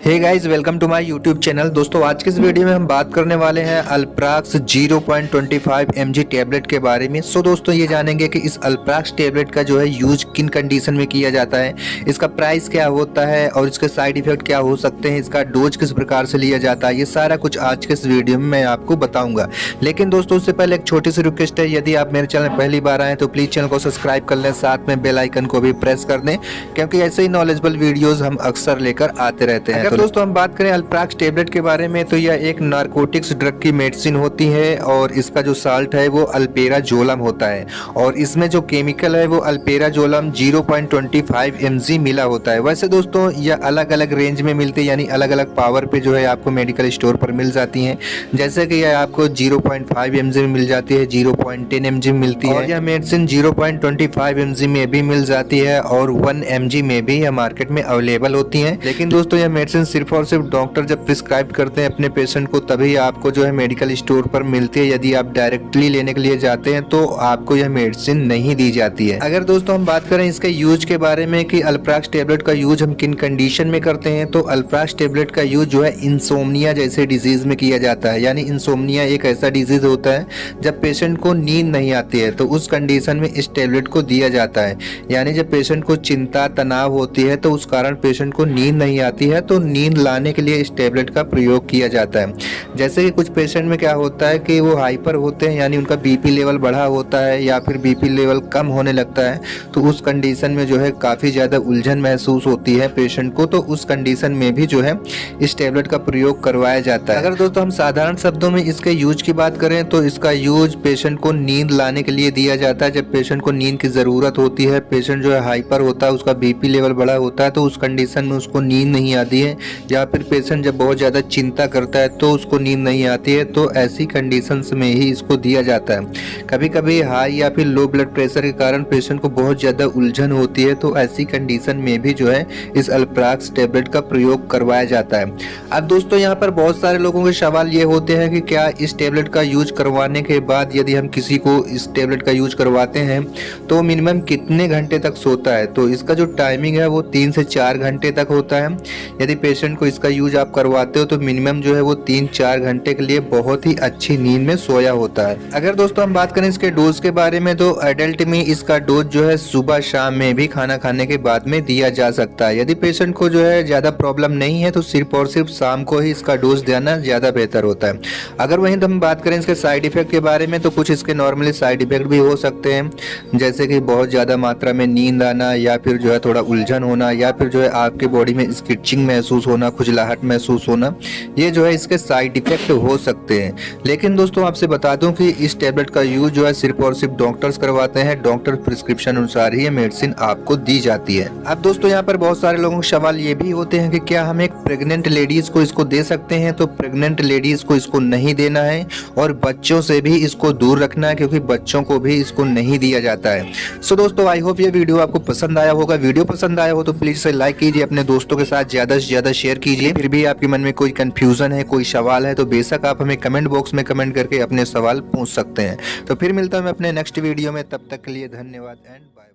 Hey guys, welcome to my YouTube channel. दोस्तों, आज के इस वीडियो में हम बात करने वाले हैं अल्प्राक्स 0.25 mg टैबलेट के बारे में। दोस्तों, ये जानेंगे कि इस अल्प्राक्स टैबलेट का जो है यूज किन कंडीशन में किया जाता है, इसका प्राइस क्या होता है और इसके साइड इफेक्ट क्या हो सकते हैं, इसका डोज किस प्रकार से लिया जाता है, ये सारा कुछ आज के इस वीडियो में मैं आपको बताऊंगा। लेकिन दोस्तों, उससे पहले एक छोटी सी रिक्वेस्ट है, यदि आप मेरे चैनल पहली बार आए तो प्लीज चैनल को सब्सक्राइब कर लें, साथ में बेल आइकन को भी प्रेस कर दें, क्योंकि ऐसे ही नॉलेजेबल वीडियोज हम अक्सर लेकर आते रहते हैं। अगर दोस्तों हम बात करें अल्प्राक्स टैबलेट के बारे में, तो यह एक नारकोटिक्स ड्रग की मेडिसिन होती है और इसका जो साल्ट है वो अल्पेराजोलम होता है और इसमें जो केमिकल है वो अल्पेराजोलम 0.25 mg मिला होता है। वैसे दोस्तों, यह अलग अलग रेंज में मिलती है, यानी अलग अलग पावर पे जो है आपको मेडिकल स्टोर पर मिल जाती हैं। जैसे कि यह आपको 0.5 mg में मिल जाती है, 0.10 mg में मिलती है और यह मेडिसिन 0.25 mg में भी मिल जाती है और 1 mg में भी यह मार्केट में अवेलेबल होती है। लेकिन दोस्तों, यह मेडिसिन सिर्फ और सिर्फ डॉक्टर जब प्रिस्क्राइब करते हैं अपने पेशेंट को, तभी आपको जो है मेडिकल स्टोर पर मिलती है। यदि आप डायरेक्टली लेने के लिए जाते हैं तो आपको यह मेडिसिन नहीं दी जाती है। अगर दोस्तों हम बात करें इसके यूज के बारे में कि अल्प्राक्स टैबलेट का यूज हम किन कंडीशन में करते हैं, तो अल्प्राक्स टैबलेट का यूज जो है इंसोम्निया जैसे डिजीज में किया जाता है। यानी इंसोम्निया एक ऐसा डिजीज होता है जब पेशेंट को नींद नहीं आती है, तो उस कंडीशन में इस टैबलेट को दिया जाता है। यानी जब पेशेंट को चिंता तनाव होती है तो उस कारण पेशेंट को नींद नहीं आती है, तो नींद लाने के लिए इस टैबलेट का प्रयोग किया जाता है। जैसे कि कुछ पेशेंट में क्या होता है कि वो हाइपर होते हैं, यानी उनका बीपी लेवल बढ़ा होता है या फिर बीपी लेवल कम होने लगता है, तो उस कंडीशन में जो है काफ़ी ज़्यादा उलझन महसूस होती है पेशेंट को, तो उस कंडीशन में भी जो है इस टैबलेट का प्रयोग करवाया जाता है। अगर दोस्तों हम साधारण शब्दों में इसके यूज की बात करें तो इसका यूज पेशेंट को नींद लाने के लिए दिया जाता है। जब पेशेंट को नींद की ज़रूरत होती है, पेशेंट जो है हाइपर होता है, उसका बीपी लेवल बढ़ा होता है, तो उस कंडीशन में उसको नींद नहीं आती है, या फिर पेशेंट जब बहुत ज़्यादा चिंता करता है तो उसको नींद नहीं आती है, तो ऐसी कंडीशंस में ही इसको दिया जाता है। कभी कभी हाई या फिर लो ब्लड प्रेशर के कारण पेशेंट को बहुत ज़्यादा उलझन होती है, तो ऐसी कंडीशन में भी जो है इस अल्प्राक्स टैबलेट का प्रयोग करवाया जाता है। अब दोस्तों, यहाँ पर बहुत सारे लोगों के सवाल ये होते हैं कि क्या इस टैबलेट का यूज करवाने के बाद यदि हम किसी को इस टैबलेट का यूज करवाते हैं तो मिनिमम कितने घंटे तक सोता है। तो इसका जो टाइमिंग है वो 3 से 4 घंटे तक होता है। यदि पेशेंट को इसका यूज आप करवाते हो तो मिनिमम जो है वो 3-4 घंटे के लिए बहुत ही अच्छी नींद में सोया होता है। अगर दोस्तों हम बात करें इसके डोज के बारे में, तो एडल्ट में इसका डोज जो है सुबह शाम में भी खाना खाने के बाद में दिया जा सकता है। यदि पेशेंट को जो है ज़्यादा प्रॉब्लम नहीं है तो सिर्फ और सिर्फ शाम को ही इसका डोज देना ज़्यादा बेहतर होता है। अगर वहीं हम बात करें इसके साइड इफेक्ट के बारे में, तो कुछ इसके नॉर्मली साइड इफेक्ट भी हो सकते हैं, जैसे कि बहुत ज़्यादा मात्रा में नींद आना, या फिर जो है थोड़ा उलझन होना, या फिर जो है आपके बॉडी में स्किचिंग महसूस होना, खुजलाहट महसूस होना, ये जो है इसके साइड इफेक्ट हो सकते हैं। लेकिन दोस्तों आपसे बता दूं कि इस टैबलेट का यूज जो है सिर्फ और सिर्फ डॉक्टर्स करवाते हैं। डॉक्टर प्रिस्क्रिप्शन अनुसार ही ये मेडिसिन आपको दी जाती है। अब दोस्तों, यहाँ पर बहुत सारे लोगों के सवाल ये भी होते हैं कि क्या हम एक प्रेग्नेंट लेडीज को इसको दे सकते हैं। तो प्रेग्नेंट लेडीज को इसको नहीं देना है और बच्चों से भी इसको दूर रखना है, क्योंकि बच्चों को भी इसको नहीं दिया जाता है। सो दोस्तों, आई होप ये वीडियो आपको पसंद आया होगा। वीडियो पसंद आया हो तो प्लीज इसे लाइक कीजिए, अपने दोस्तों के साथ ज्यादा से ज्यादा शेयर कीजिए। फिर भी आपके मन में कोई कंफ्यूजन है, कोई सवाल है, तो बेशक आप हमें कमेंट बॉक्स में कमेंट करके अपने सवाल पूछ सकते हैं। तो फिर मिलता हूं मैं अपने नेक्स्ट वीडियो में, तब तक के लिए धन्यवाद एंड बाय।